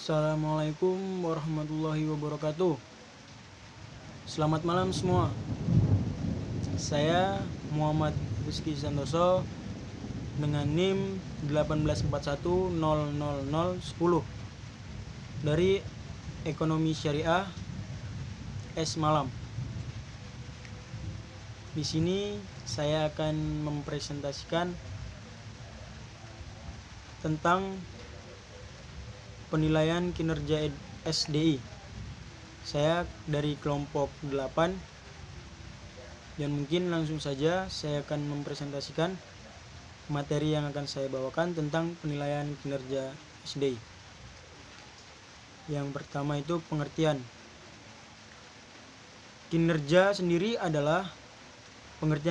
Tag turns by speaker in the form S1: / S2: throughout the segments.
S1: Assalamualaikum warahmatullahi wabarakatuh. Selamat malam semua. Saya Muhammad Rizky Santoso dengan NIM 184100010 dari Ekonomi Syariah S Malam. Di sini saya akan mempresentasikan tentang penilaian kinerja SDI. Saya dari kelompok 8 dan mungkin langsung saja saya akan mempresentasikan materi yang akan saya bawakan tentang penilaian kinerja SDI. Yang pertama itu pengertian. Pengertian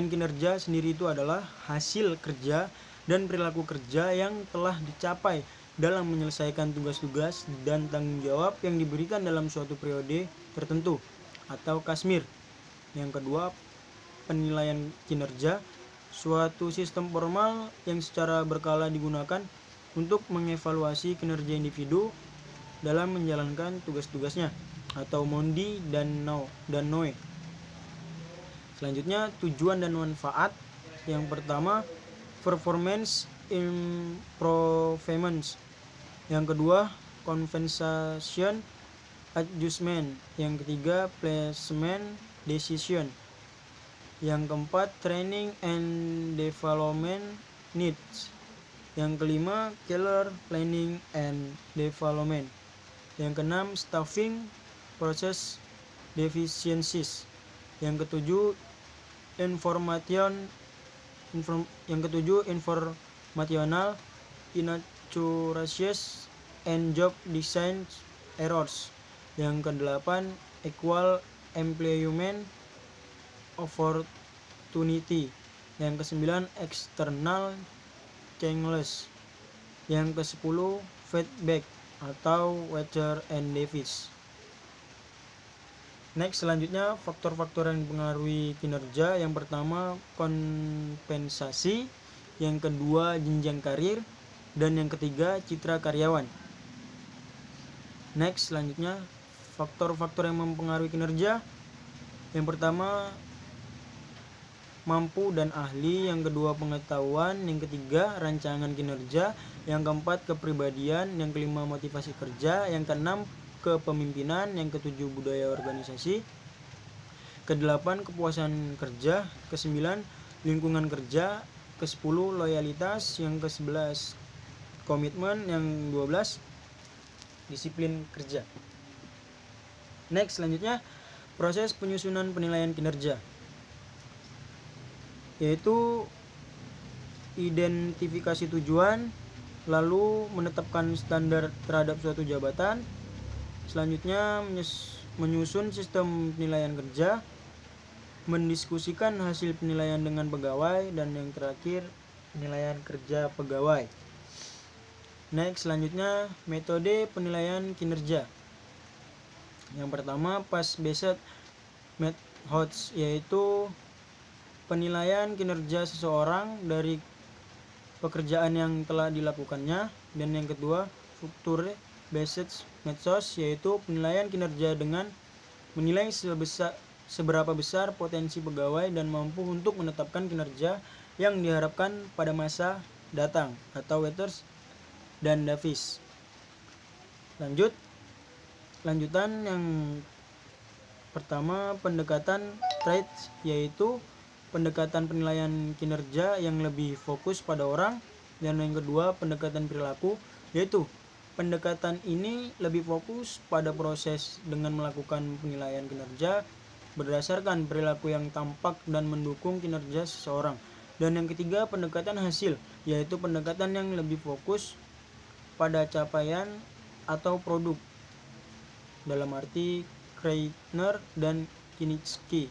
S1: kinerja sendiri itu adalah hasil kerja dan perilaku kerja yang telah dicapai dalam menyelesaikan tugas-tugas dan tanggung jawab yang diberikan dalam suatu periode tertentu atau kasmir. Yang kedua, penilaian kinerja, suatu sistem formal yang secara berkala digunakan untuk mengevaluasi kinerja individu dalam menjalankan tugas-tugasnya atau Mondi dan Noe. Selanjutnya, tujuan dan manfaat. Yang pertama, performance improvements. Yang kedua, compensation adjustment. Yang ketiga, placement decision. Yang keempat, training and development needs. Yang kelima, career planning and development. Yang keenam, staffing process deficiencies. Yang ketujuh, informational inaccuracies and job design errors. Yang kedelapan, equal employment opportunity. Yang kesembilan, external challenges. Yang kesepuluh, feedback atau Webster and Davis. Next, selanjutnya faktor-faktor yang mempengaruhi kinerja. Yang pertama, kompensasi. Yang kedua, jenjang karir. Dan yang ketiga, citra karyawan. Next, selanjutnya faktor-faktor yang mempengaruhi kinerja. Yang pertama, mampu dan ahli. Yang kedua, pengetahuan. Yang ketiga, rancangan kinerja. Yang keempat, kepribadian. Yang kelima, motivasi kerja. Yang keenam, kepemimpinan. Yang ketujuh, budaya organisasi. Kedelapan, kepuasan kerja. Kesembilan, lingkungan kerja. Kesepuluh, loyalitas. Yang kesebelas, komitmen. Yang 12, disiplin kerja. Next, selanjutnya proses penyusunan penilaian kinerja, yaitu identifikasi tujuan, lalu menetapkan standar terhadap suatu jabatan. Selanjutnya menyusun sistem penilaian kerja, mendiskusikan hasil penilaian dengan pegawai, dan yang terakhir penilaian kerja pegawai. Next, selanjutnya metode penilaian kinerja. Yang pertama, past-based methods, yaitu penilaian kinerja seseorang dari pekerjaan yang telah dilakukannya. Dan yang kedua, structure-based methods, yaitu penilaian kinerja dengan menilai seberapa besar potensi pegawai dan mampu untuk menetapkan kinerja yang diharapkan pada masa datang atau Webster dan Davis. Lanjutan yang pertama, pendekatan traits, yaitu pendekatan penilaian kinerja yang lebih fokus pada orang. Dan yang kedua, pendekatan perilaku, yaitu pendekatan ini lebih fokus pada proses dengan melakukan penilaian kinerja berdasarkan perilaku yang tampak dan mendukung kinerja seseorang. Dan yang ketiga, pendekatan hasil, yaitu pendekatan yang lebih fokus pada capaian atau produk, dalam arti Kreitner dan Kiniski.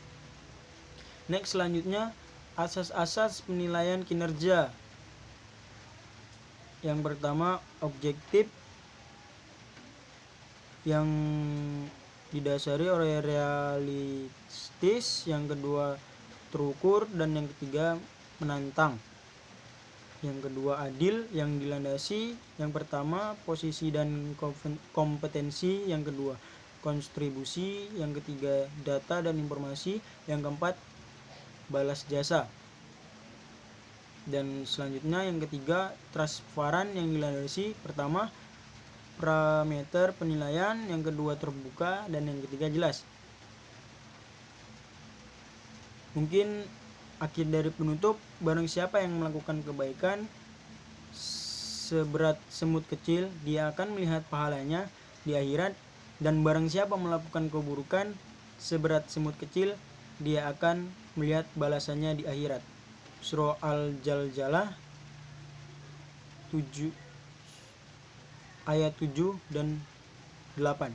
S1: Next, selanjutnya asas-asas penilaian kinerja. Yang pertama, objektif, yang didasari oleh realistis. Yang kedua, terukur. Dan yang ketiga, menantang. yang kedua adil, yang dilandasi yang pertama posisi dan kompetensi, yang kedua kontribusi, yang ketiga data dan informasi, yang keempat balas jasa, dan selanjutnya yang ketiga transparan, yang dilandasi pertama parameter penilaian, yang kedua terbuka, dan yang ketiga jelas. Mungkin akhir dari penutup, barang siapa yang melakukan kebaikan seberat semut kecil, dia akan melihat pahalanya di akhirat, dan barang siapa melakukan keburukan seberat semut kecil, dia akan melihat balasannya di akhirat. Surah Al-Zalzalah 7 ayat 7 dan 8.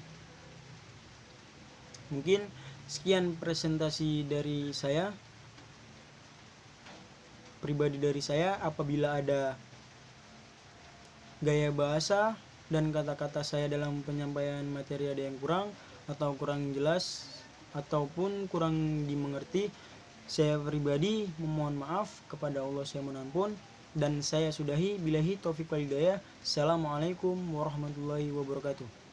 S1: Mungkin sekian presentasi dari saya, pribadi dari saya. Apabila ada gaya bahasa dan kata-kata saya dalam penyampaian materi ada yang kurang atau kurang jelas ataupun kurang dimengerti, saya pribadi memohon maaf kepada Allah Yang Maha Ampun, dan saya sudahi. Billahi taufiq wal hidayah. Assalamualaikum warahmatullahi wabarakatuh.